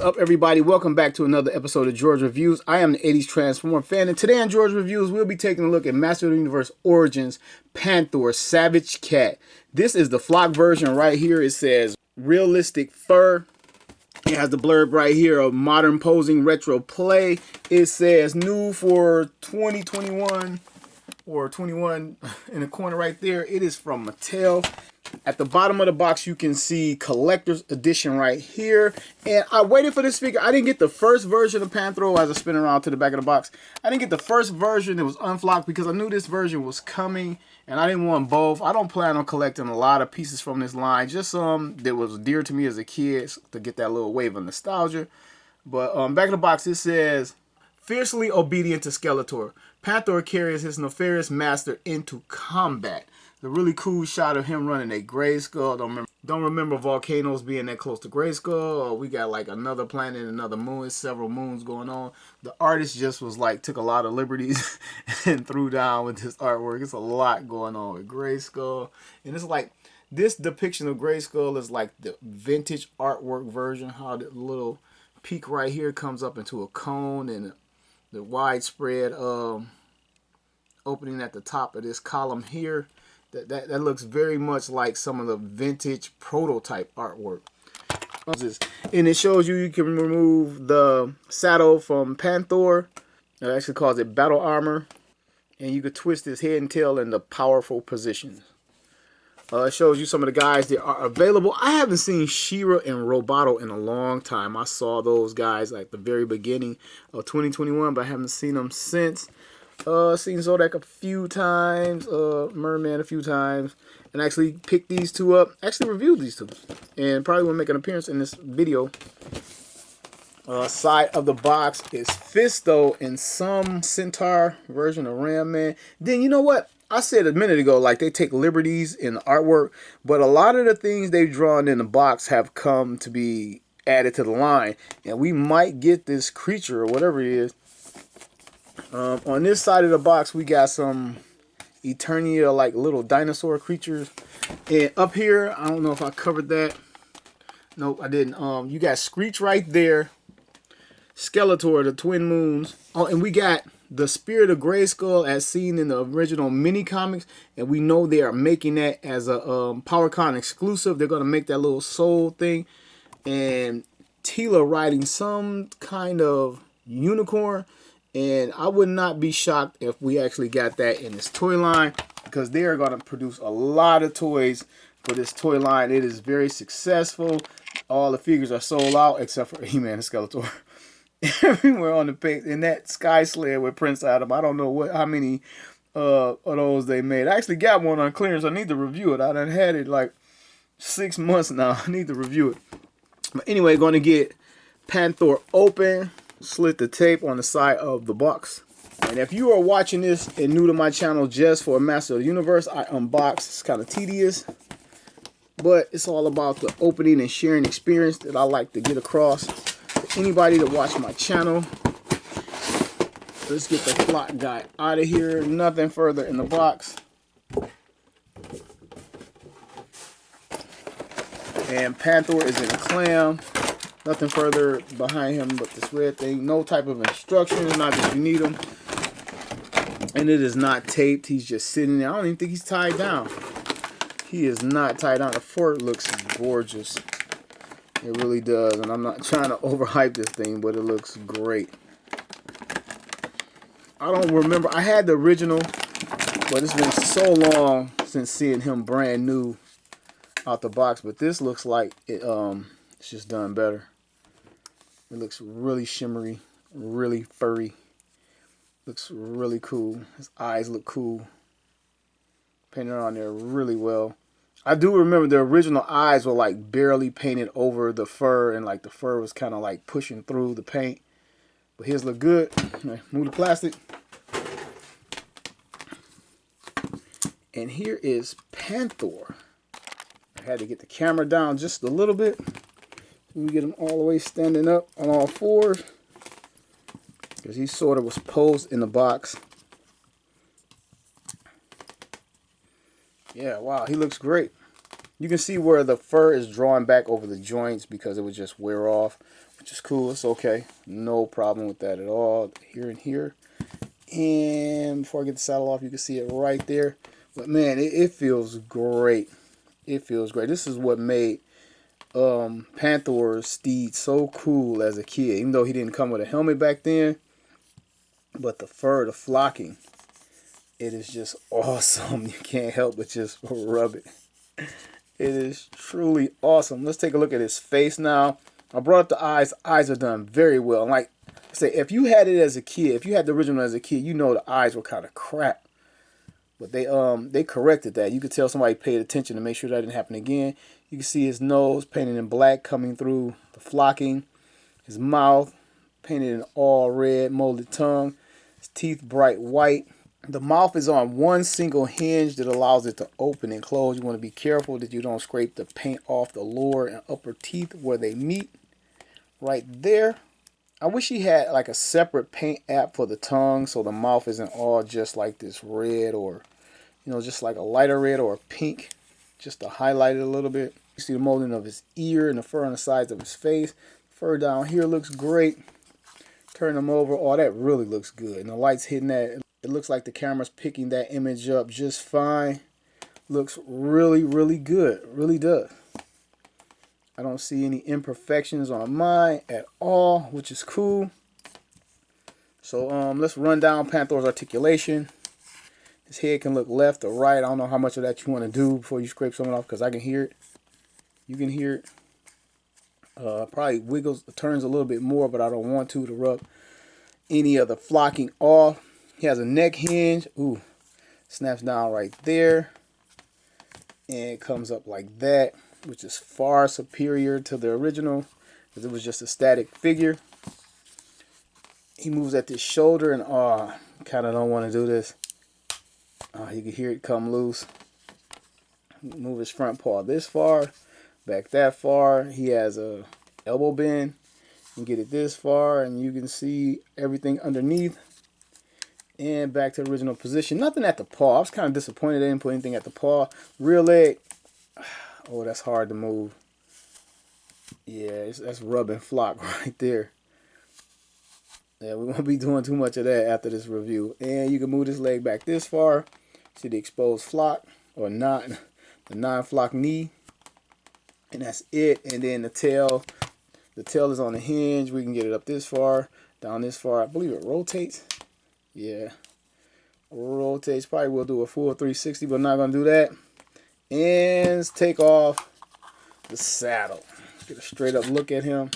up, everybody? Welcome back to another episode of George Reviews. I am the 80s Transformer fan, and today on George Reviews, we'll be taking a look at Master of the Universe Origins Panthor Savage Cat. This is the flock version right here. It says realistic fur. It has the blurb right here of modern posing retro play. It says new for 2021 or 21 in the corner right there. It is from Mattel. At the bottom of the box, you can see collector's edition right here. And I waited for this figure. I didn't get the first version of Panthor as I spin around to the back of the box. I didn't get the first version that was unflocked because I knew this version was coming. And I didn't want both. I don't plan on collecting a lot of pieces from this line. Just some that was dear to me as a kid to get that little wave of nostalgia. But back of the box, it says, fiercely obedient to Skeletor, Panthor carries his nefarious master into combat. The really cool shot of him running a Grayskull. Don't remember volcanoes being that close to Grayskull. Or we got like another planet, another moon, several moons going on. The artist just was like, took a lot of liberties and threw down with this artwork. It's a lot going on with Grayskull. And it's like, this depiction of Grayskull is like the vintage artwork version. How the little peak right here comes up into a cone and the widespread opening at the top of this column here. That looks very much like some of the vintage prototype artwork. And it shows you can remove the saddle from Panthor. It actually calls it battle armor. And you could twist his head and tail in the powerful positions. It shows you some of the guys that are available. I haven't seen She-Ra and Roboto in a long time. I saw those guys at the very beginning of 2021, but I haven't seen them since. Seen Zodak a few times, Merman a few times, and actually picked these two up. Actually reviewed these two, and probably will make an appearance in this video. Side of the box is Fisto and some Centaur version of Ram Man. Then you know what? I said a minute ago, like they take liberties in the artwork, but a lot of the things they've drawn in the box have come to be added to the line, and we might get this creature or whatever it is. On this side of the box, we got some Eternia, like little dinosaur creatures. And up here, I don't know if I covered that. Nope, I didn't. You got Screech right there. Skeletor, the Twin Moons. Oh, and we got the Spirit of Grayskull as seen in the original mini comics. And we know they are making that as a PowerCon exclusive. They're going to make that little soul thing. And Teela riding some kind of unicorn. And I would not be shocked if we actually got that in this toy line, because they are going to produce a lot of toys for this toy line. It is very successful. All the figures are sold out except for He-Man and Skeletor. Everywhere on the page. In that Sky Sled with Prince Adam, I don't know how many of those they made. I actually got one on clearance. I need to review it. I done had it like 6 months now. I need to review it. But anyway, going to get Panthor open. Slit the tape on the side of the box. And if you are watching this and new to my channel just for Master of the Universe, I unbox. It's kind of tedious, but it's all about the opening and sharing experience that I like to get across to anybody that watch my channel. Let's get the flock guy out of here. Nothing further in the box. And Panthor is in a clam. Nothing further behind him but this red thing. No type of instructions, not that you need them. And it is not taped. He's just sitting there. I don't even think he's tied down. He is not tied down. The fort looks gorgeous. It really does. And I'm not trying to overhype this thing, but it looks great. I don't remember. I had the original, but it's been so long since seeing him brand new out the box. But this looks like it's just done better. It looks really shimmery, really furry. Looks really cool. His eyes look cool. Painted on there really well. I do remember the original eyes were like barely painted over the fur, and like the fur was kind of like pushing through the paint. But his look good. Move the plastic. And here is Panthor. I had to get the camera down just a little bit. We get him all the way standing up on all fours, because he sort of was posed in the box. Yeah, wow, he looks great. You can see where the fur is drawn back over the joints because it would just wear off. which is cool. It's okay. No problem with that at all. Here and here. And before I get the saddle off, you can see it right there. But man, it feels great. It feels great. This is what made Panthor's steed so cool as a kid. Even though he didn't come with a helmet back then, but the fur, the flocking, it is just awesome. You can't help but just rub it. It is truly awesome. Let's take a look at his face now. I brought up the eyes. Eyes are done very well. And like I say, if you had it as a kid, if you had the original as a kid, you know the eyes were kind of crap. But they corrected that. You could tell somebody paid attention to make sure that didn't happen again. You can see his nose painted in black coming through the flocking. His mouth painted in all red, molded tongue. His teeth bright white. The mouth is on one single hinge that allows it to open and close. You want to be careful that you don't scrape the paint off the lower and upper teeth where they meet. Right there. I wish he had like a separate paint app for the tongue so the mouth isn't all just like this red, or just like a lighter red or a pink, just to highlight it a little bit. You see the molding of his ear and the fur on the sides of his face. Fur down here looks great. Turn them over. Oh, that really looks good. And the light's hitting that. It looks like the camera's picking that image up just fine. Looks really, really good. Really does. I don't see any imperfections on mine at all, which is cool. So let's run down Panthor's articulation. His head can look left or right. I don't know how much of that you want to do before you scrape something off, because I can hear it. You can hear it. Probably wiggles, turns a little bit more, but I don't want to rub any of the flocking off. He has a neck hinge. Ooh, snaps down right there. And it comes up like that, which is far superior to the original, because it was just a static figure. He moves at this shoulder, and kind of don't want to do this. You can hear it come loose. Move his front paw this far, back that far. He has a elbow bend. You can get it this far, and you can see everything underneath. And back to the original position. Nothing at the paw. I was kind of disappointed they didn't put anything at the paw. Rear leg. Oh, that's hard to move. Yeah, that's rub and flock right there. Yeah, we won't be doing too much of that after this review. And you can move this leg back this far. See the exposed flock, or not, the non-flock knee. And that's it. And then the tail. The tail is on the hinge. We can get it up this far, down this far. I believe it rotates. Yeah, rotates. Probably will do a full 360, but I'm not gonna do that. And let's take off the saddle. Get a straight up look at him.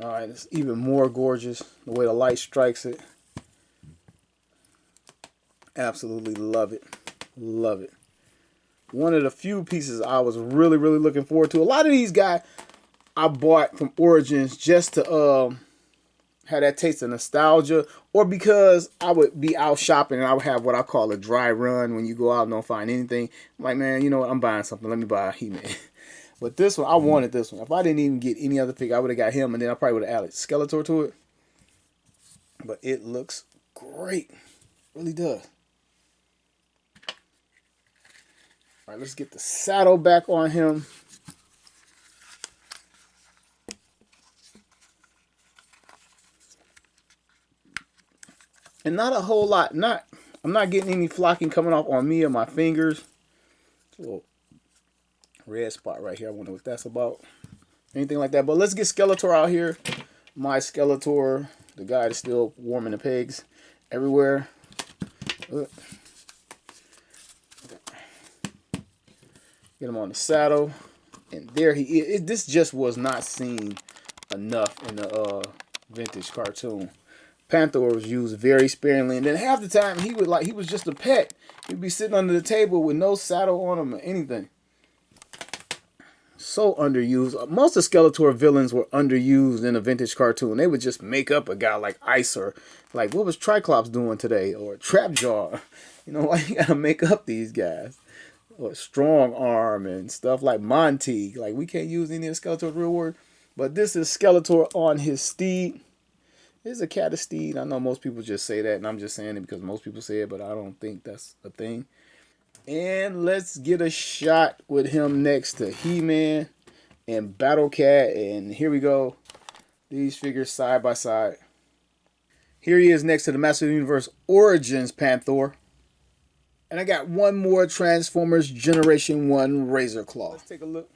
All right, it's even more gorgeous the way the light strikes it. Absolutely love it. Love it. One of the few pieces I was really, really looking forward to. A lot of these guys I bought from Origins just to had that taste of nostalgia, or because I would be out shopping and I would have what I call a dry run. When you go out and don't find anything, I'm like, man, you know what, I'm buying something, let me buy a He-Man. But this one, I wanted this one. If I didn't even get any other figure, I would have got him, and then I probably would have added Skeletor to it. But it looks great. It really does. All right, let's get the saddle back on him. And not a whole lot. I'm not getting any flocking coming off on me or my fingers. A little red spot right here. I wonder what that's about. Anything like that. But let's get Skeletor out here. My Skeletor, the guy that's still warming the pegs everywhere. Get him on the saddle. And there he is. This just was not seen enough in the vintage cartoon. Panthor was used very sparingly, and then half the time he was just a pet. He'd be sitting under the table with no saddle on him or anything. So underused. Most of Skeletor villains were underused in a vintage cartoon. They would just make up a guy like Ice, or like what was Triclops doing today, or Trapjaw. You know, why you gotta make up these guys? Or Strong Arm and stuff like Monty. Like, we can't use any of Skeletor's real word. But this is Skeletor on his steed. It's a cat steed. I know most people just say that, and I'm just saying it because most people say it, but I don't think that's a thing. And let's get a shot with him next to He-Man and Battle Cat. And here we go. These figures side by side. Here he is next to the Master of the Universe Origins Panthor. And I got one more Transformers Generation 1 Razor Claw. Let's take a look.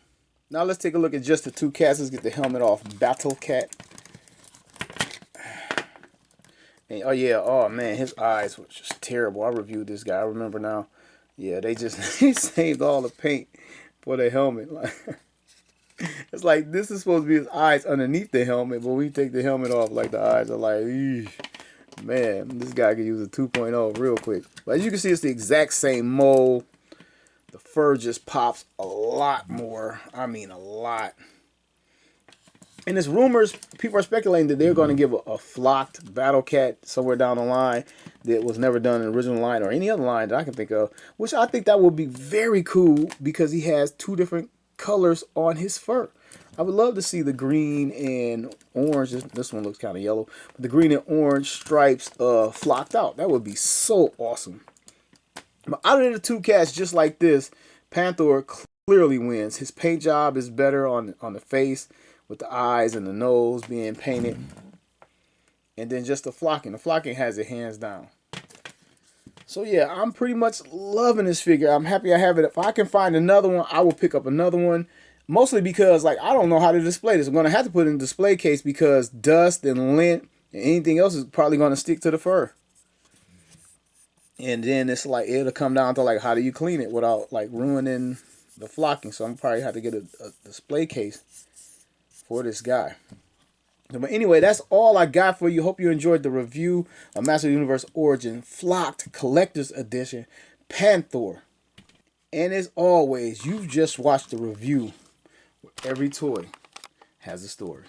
Now let's take a look at just the two cats. Let's get the helmet off. Battle Cat. And, oh yeah, oh man, his eyes were just terrible. I reviewed this guy. I remember now. Yeah, they just they saved all the paint for the helmet. Like, it's like this is supposed to be his eyes underneath the helmet, but we take the helmet off, like the eyes are like, eesh. Man, this guy could use a 2.0 real quick. But as you can see, it's the exact same mold. The fur just pops a lot more. I mean, a lot. And there's rumors, people are speculating that they're going to give a flocked Battle Cat somewhere down the line that was never done in the original line or any other line that I can think of. Which I think that would be very cool because he has two different colors on his fur. I would love to see the green and orange. This one looks kind of yellow. But the green and orange stripes flocked out. That would be so awesome. But out of the two cats just like this, Panthor clearly wins. His paint job is better on the face with the eyes and the nose being painted. And then just the flocking. The flocking has it hands down. So yeah, I'm pretty much loving this figure. I'm happy I have it. If I can find another one, I will pick up another one. Mostly because, like, I don't know how to display this. I'm going to have to put it in a display case because dust and lint and anything else is probably going to stick to the fur. And then it's like, it'll come down to, like, how do you clean it without, like, ruining the flocking. So I'm probably have to get a display case for this guy. But anyway, that's all I got for you. Hope you enjoyed the review of Master of the Universe Origin Flocked Collector's Edition Panthor. And as always, you've just watched the review. Every toy has a story.